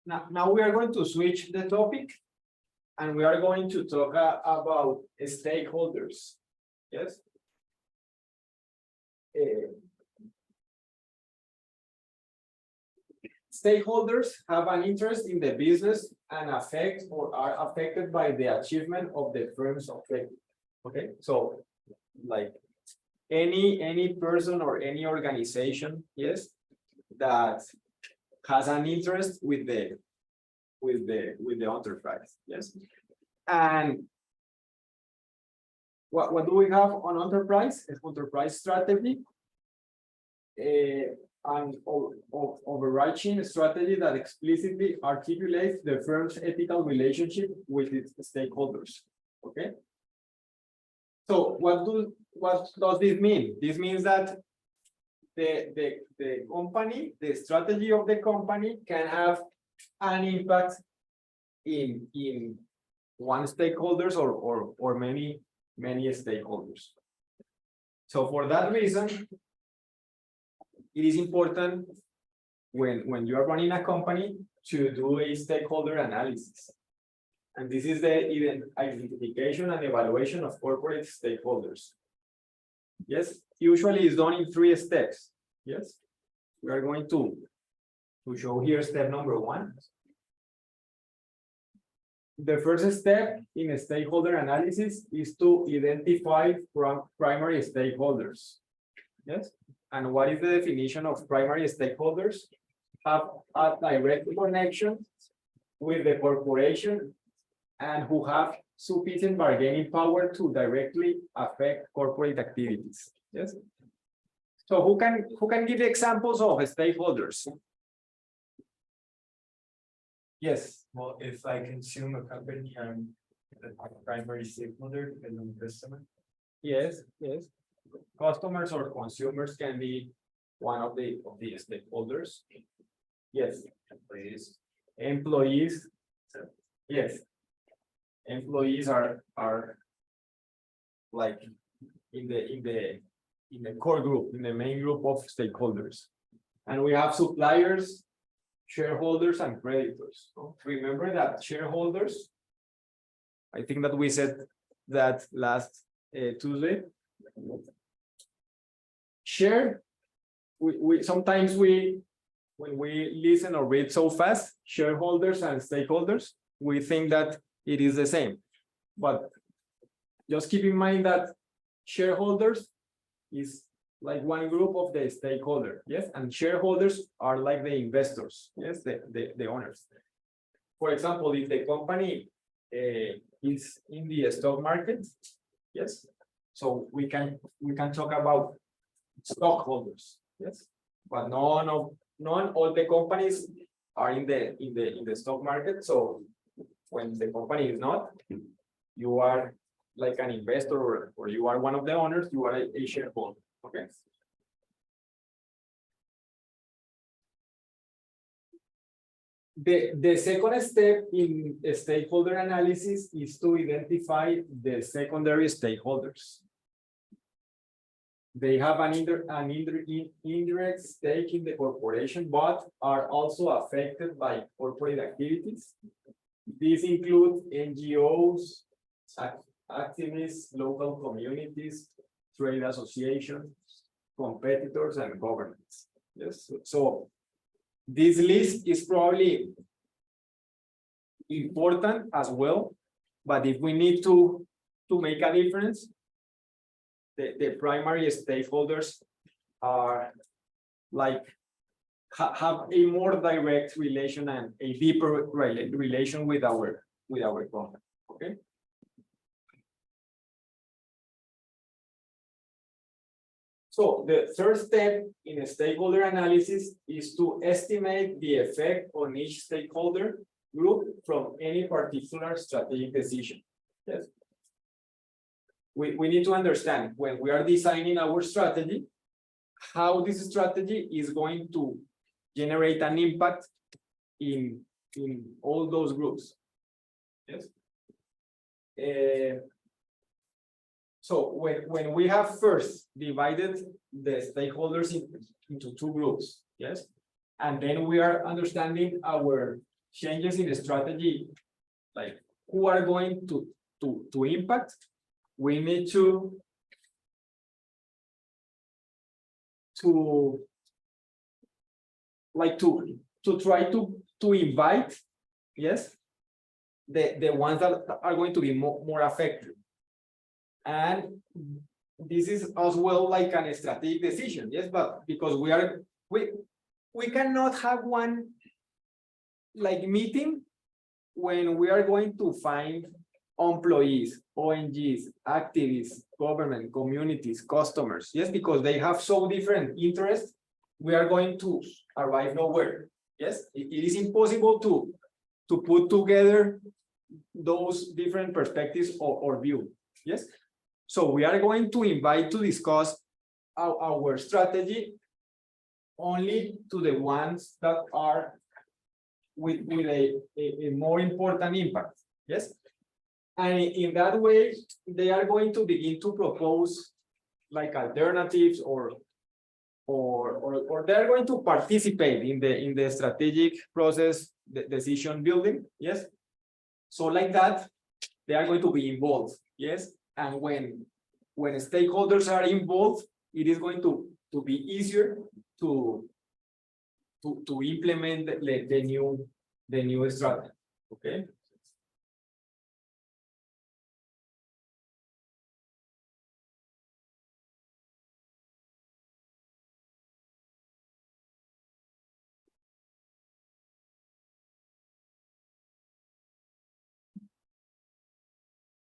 Now we are going to switch the topic, and we are going to talk about stakeholders. Yes. Stakeholders have an interest in the business and affect or are affected by the achievement of the firm's objective. Okay, so like any person or any organization, yes, that has an interest with the enterprise, yes. And what do we have on enterprise? Enterprise strategy, an overarching strategy that explicitly articulates the firm's ethical relationship with its stakeholders. Okay. So what does this mean? This means that the company, the strategy of the company can have an impact in one stakeholders or many stakeholders. So for that reason, it is important when you are running a company to do a stakeholder analysis. And this is the identification and evaluation of corporate stakeholders. Yes, usually it's done in 3 steps. Yes, we are going to show here step number 1. The first step in a stakeholder analysis is to identify primary stakeholders. Yes, and what is the definition of primary stakeholders? Have a direct connection with the corporation and who have sufficient bargaining power to directly affect corporate activities. Yes. So who can give examples of stakeholders? Yes. Well, if I consume a company, I'm the primary stakeholder depending on the customer. Yes, yes. Customers or consumers can be one of the stakeholders. Yes. Employees. Yes. Employees are like in the core group, in the main group of stakeholders. And we have suppliers, shareholders, and creditors. Remember that shareholders, I think that we said that last Tuesday. Share, we sometimes when we listen or read so fast, shareholders and stakeholders, we think that it is the same. But just keep in mind that shareholders is like one group of the stakeholder, yes, and shareholders are like the investors, yes, the owners. For example, if the company is in the stock market, yes, so we can talk about stockholders, yes, but not all the companies are in the stock market. So when the company is not, you are like an investor or you are one of the owners, you are a shareholder. Okay. The second step in a stakeholder analysis is to identify the secondary stakeholders. They have an indirect stake in the corporation, but are also affected by corporate activities. These include NGOs, activists, local communities, trade associations, competitors, and governments. Yes, so this list is probably important as well, but if we need to make a difference, the primary stakeholders are like have a more direct relation and a deeper relation with our company. Okay. So the third step in a stakeholder analysis is to estimate the effect on each stakeholder group from any particular strategic decision. Yes. We need to understand when we are designing our strategy, how this strategy is going to generate an impact in all those groups. Yes. So when we have first divided the stakeholders into 2 groups, yes, and then we are understanding our changes in the strategy, like who are going to impact, we need to like to try to invite, yes, the ones that are going to be more affected. And this is as well like a strategic decision, yes, but because we cannot have one like meeting when we are going to find employees, ONGs, activists, government, communities, customers, yes, because they have so different interests, we are going to arrive nowhere. Yes, it is impossible to put together those different perspectives or view. Yes, so we are going to invite to discuss our strategy only to the ones that are with a more important impact. Yes, and in that way they are going to begin to propose like alternatives or they're going to participate in the strategic process, the decision building. Yes, so like that they are going to be involved. Yes, and when stakeholders are involved, it is going to be easier to implement the new strategy. Okay,